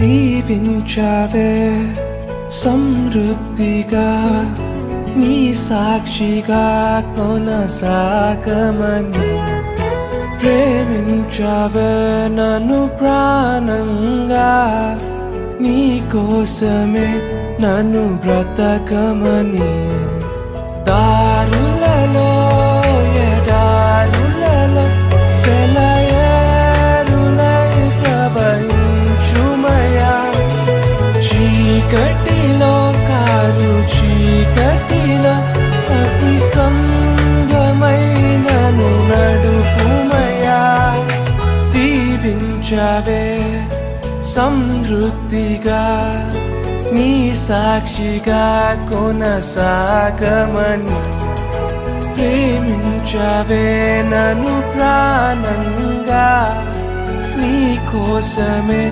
దీవించావే సమృద్ధిగా నీ సాక్షిగా కొనసాగమని ప్రేమించావే నన్ను ప్రాణంగా నీ కోసమే నన్ను బ్రతకమని దారులలో ఎడారులలో సెలయేరులై ప్రవహించుమయా చీకటిలో కారు చీకటిలో అతి స్తంభమై నన్ను నడుపుమయా దీవించావే సమృద్ధిగా నీ సాక్షిగా కొనసాగమని ప్రేమించావే నన్ను ప్రాణంగా నీ కోసమే